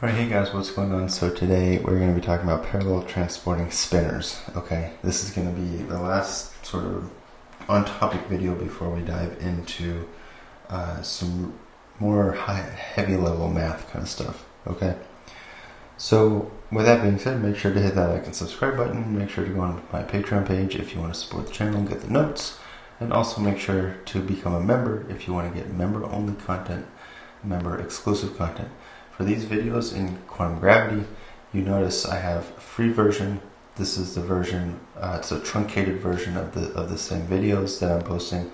Alright, hey guys, what's going on? So today we're going to be talking about parallel transporting spinors. Okay, this is going to be the last sort of on-topic video before we dive into some more heavy level math kind of stuff. Okay, so with that being said, make sure to hit that like and subscribe button. Make sure to go on my Patreon page if you want to support the channel and get the notes. And also make sure to become a member if you want to get member-only content, member-exclusive content. For these videos in quantum gravity, you notice I have a free version. This is the version, it's a truncated version of the same videos that I'm posting,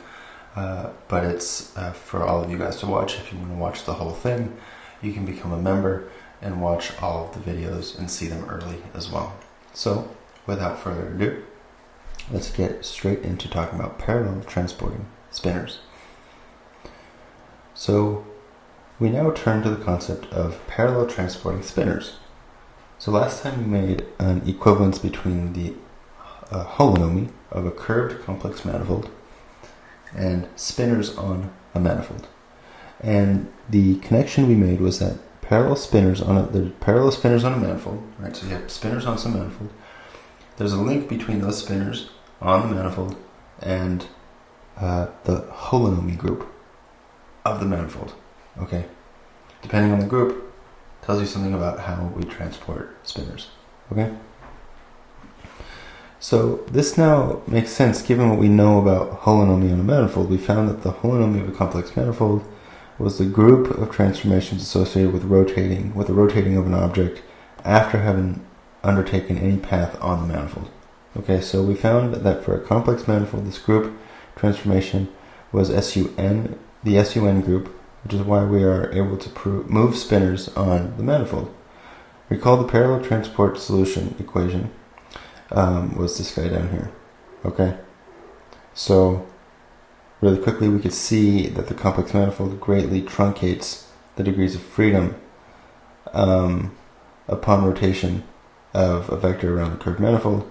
but it's for all of you guys to watch. If you want to watch the whole thing, you can become a member and watch all of the videos and see them early as well. So, without further ado, let's get straight into talking about parallel transporting spinors. So, we now turn to the concept of parallel transporting spinors. So last time we made an equivalence between the holonomy of a curved complex manifold and spinors on a manifold. And the connection we made was that parallel spinors on a manifold, right? So you have spinors on some manifold. There's a link between those spinors on the manifold and the holonomy group of the manifold. Okay, depending on the group, tells you something about how we transport spinors. Okay, so this now makes sense given what we know about holonomy on a manifold. We found that the holonomy of a complex manifold was the group of transformations associated with the rotating of an object after having undertaken any path on the manifold. Okay, so we found that for a complex manifold, this group transformation was SUN, the SUN group, which is why we are able to move spinors on the manifold. Recall the parallel transport solution equation was this guy down here. Okay, so really quickly we could see that the complex manifold greatly truncates the degrees of freedom upon rotation of a vector around the curved manifold,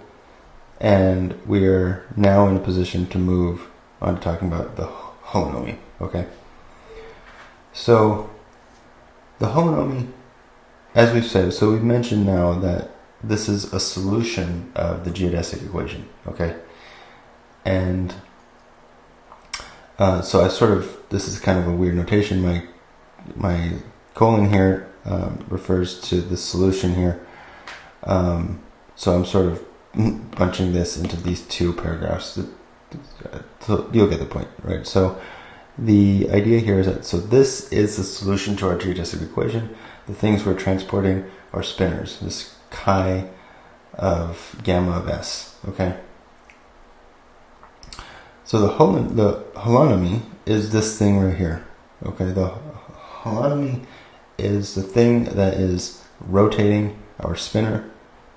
and we are now in a position to move on to talking about the holonomy. Okay. So, the holonomy, as we've said, so we've mentioned now that this is a solution of the geodesic equation, okay? And so this is kind of a weird notation. My colon here refers to the solution here. So I'm sort of bunching this into these two paragraphs. So you'll get the point, right? So the idea here is that, so this is the solution to our geodesic equation. The things we're transporting are spinors, this chi of gamma of s, okay? So the holonomy is this thing right here, okay? The holonomy is the thing that is rotating our spinor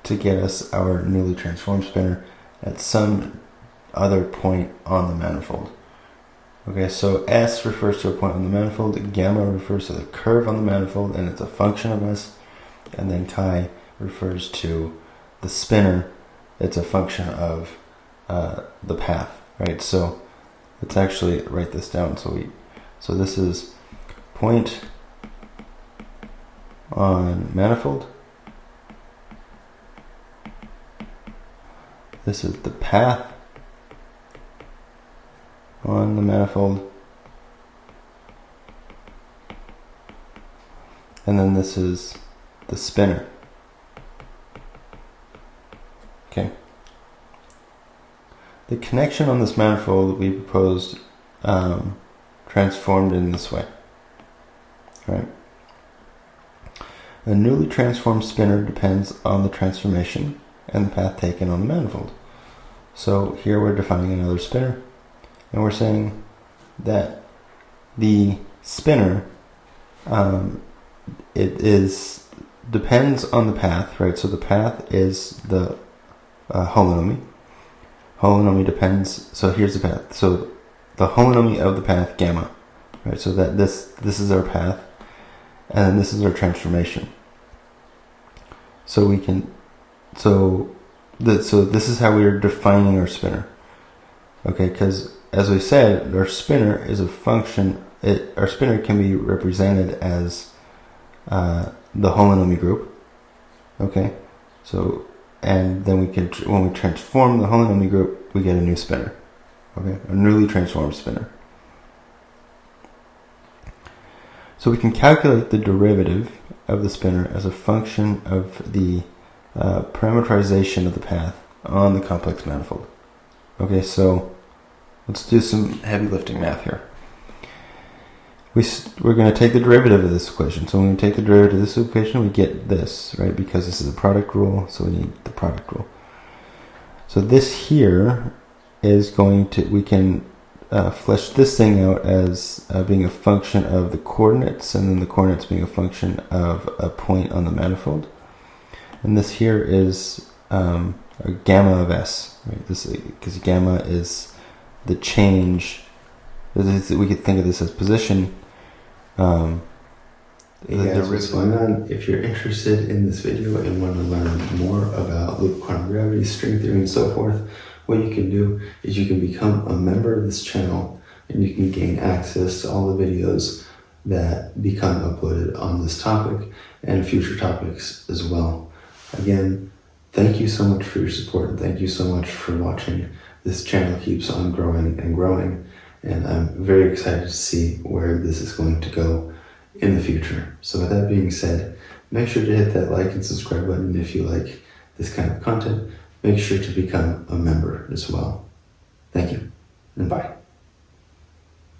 to get us our newly transformed spinor at some other point on the manifold. Okay, so S refers to a point on the manifold, gamma refers to the curve on the manifold, and it's a function of S, and then chi refers to the spinor, it's a function of the path, right? So let's actually write this down. So this is point on manifold, this is the path on the manifold, and then this is the spinor. Okay. The connection on this manifold we proposed transformed in this way. Right. A newly transformed spinor depends on the transformation and the path taken on the manifold. So here we're defining another spinor. And we're saying that the spinor, depends on the path, right? So the path is the holonomy. Holonomy depends. So here's the path. So the holonomy of the path gamma, right? So that this is our path, and then this is our transformation. So we can, so this is how we are defining our spinor. Okay, because as we said, our spinor is a function. Our spinor can be represented as the holonomy group. Okay, so and then we can, when we transform the holonomy group, we get a new spinor. Okay, a newly transformed spinor. So we can calculate the derivative of the spinor as a function of the parameterization of the path on the complex manifold. Okay, so let's do some heavy lifting math here. We're going to take the derivative of this equation. So when we take the derivative of this equation, we get this, right? Because this is a product rule, so we need the product rule. So this here is going to, we can flesh this thing out as being a function of the coordinates, and then the coordinates being a function of a point on the manifold. And this here is a gamma of S, right? This, because gamma is the change. We could think of this as position. Hey guys, what's going on? If you're interested in this video and want to learn more about loop quantum gravity, string theory, and so forth, what you can do is you can become a member of this channel and you can gain access to all the videos that become uploaded on this topic and future topics as well. Again, thank you so much for your support and thank you so much for watching. This channel keeps on growing and growing, and I'm very excited to see where this is going to go in the future. So with that being said, make sure to hit that like and subscribe button if you like this kind of content. Make sure to become a member as well. Thank you, and bye.